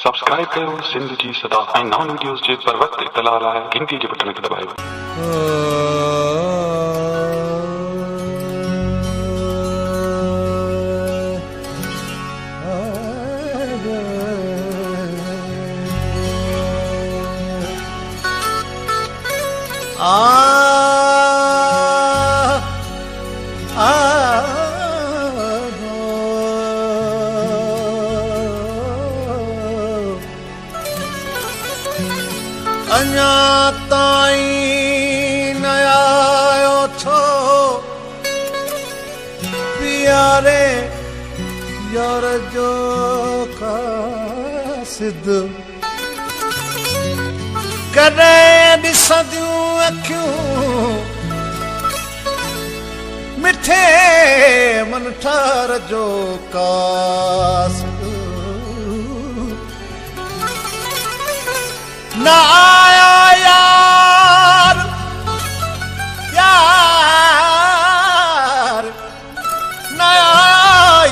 Subscribe करो सिंध जी सदा ऐं नॉन वीडियोस जे पर वक्त इतला लाइ गिनती जे बटन खे दबायो। अञा ताईं न आयो छो प्यारे यार जो क़ासिद कॾहिं ॾिसंदियूं अखियूं मिठे मन ठार जो क़ासिद न आया यार यार न आया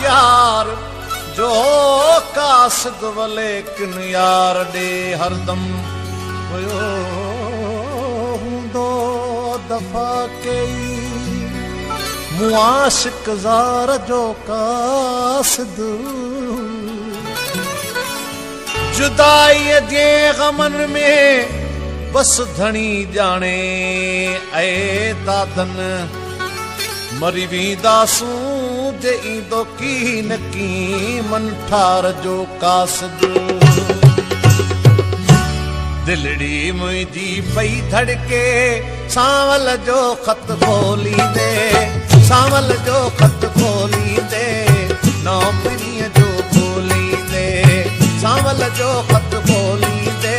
यार जो कासिद वले किन यार ॾे हरदम हुयो हूंदो दफ़ा कई मूं आशिक़ ज़ार जो कासिद जुदाई जे गमन में बस धणी जाने ऐ दादन मरी वेंदासूं जे ईंदो की न की मन ठार जो कासिद दिलड़ी मुंहिंजी पई धड़के सांवल जो ख़त खोली दे सांवल जो ख़त खोली दे नौकरीअ जो खोली दे सांवल जो ख़त खोली दे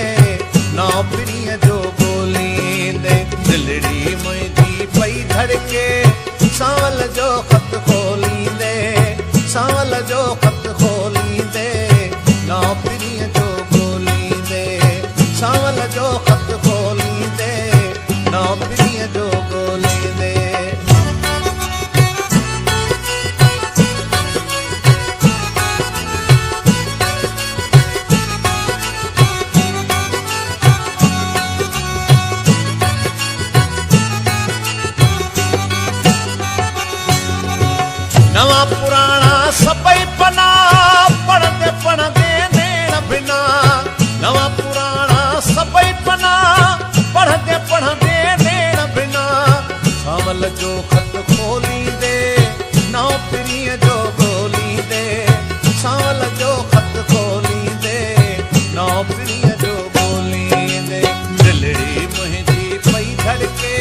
नौकरीअ जो खोली दे दिलड़ी मुंहिंजी पई धड़के सांवल जो ख़त खोली दे सांवल जो ख़त खोली दे नौकरीअ जो खोली दे सांवल जो ख़त खोली दे नौकरीअ जो खोली दे नवा पुराना सभई पना पढ़ंदे नेण बिना नवा पुराना सभई पना पढ़ंदे नेण बिना सांवल जो ख़त खोली दे नौकरीअ जो ॻोल्ही दे सांवल जो ख़त खोली दे नौकरीअ जो ॻोल्ही दे दिलड़ी मुंहिंजी पई धड़के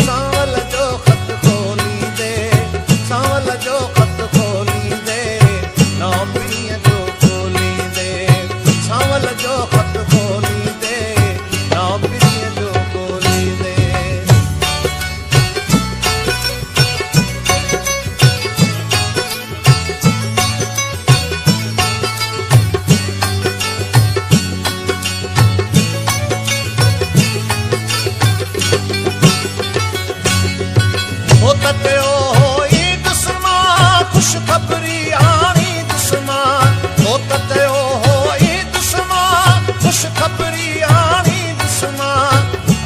सांवल जो ख़त खोली दे सांवल जो ख़त खोली दे नौकरीअ जो खोली दे सांवल जो ख़त खोली दे नौकरीअ जो खोली दे हो त खुश खबरी आणी दुश्मा हो त चयो हो ई दुश्मा खुश खबरी आणी दुश्मा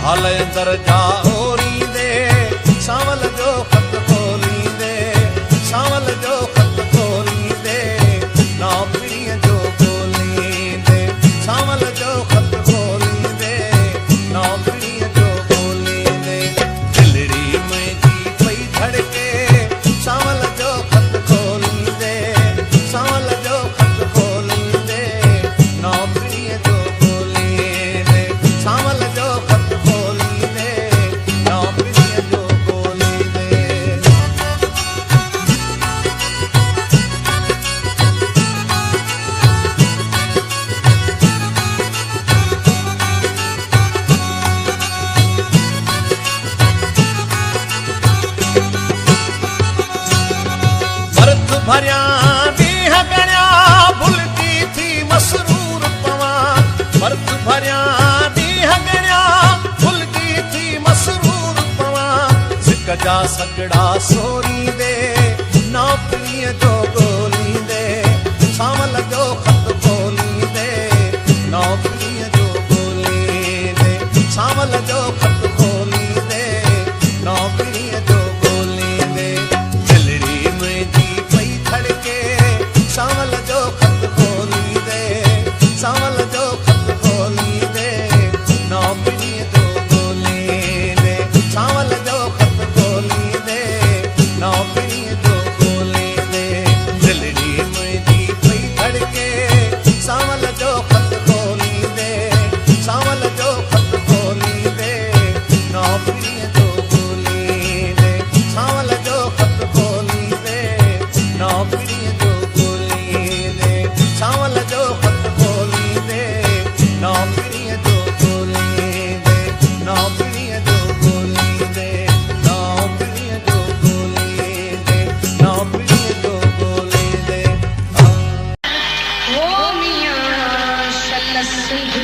हाल अंदर जा ओरी दे सांवल जो ख़त खोली दे सांवल जो ख़त खोली दे नौकरीअ जो खोली दे सांवल जो ख़त खोली दे नौकरीअ जो खोली दे दिलड़ी मुंहिंजी पई धड़के सांवल जो ख़त खोली दे सांवल जो ख़त खोली दे नौकरीअ जो खोली दे सांवल जो ख़त खोली दे नौकरीअ जो खोली दे भरत भरिया ॾींहं गणिया भुलिजी थी मसरूर पवां भरत भरिया ॾींहं गणिया भुलिजी थी मसरूर पवां सिक जा सगड़ा सोरी दे नौकरीअ जो ॻोल्ही दे सांवल जो ख़त खोली दे हंसी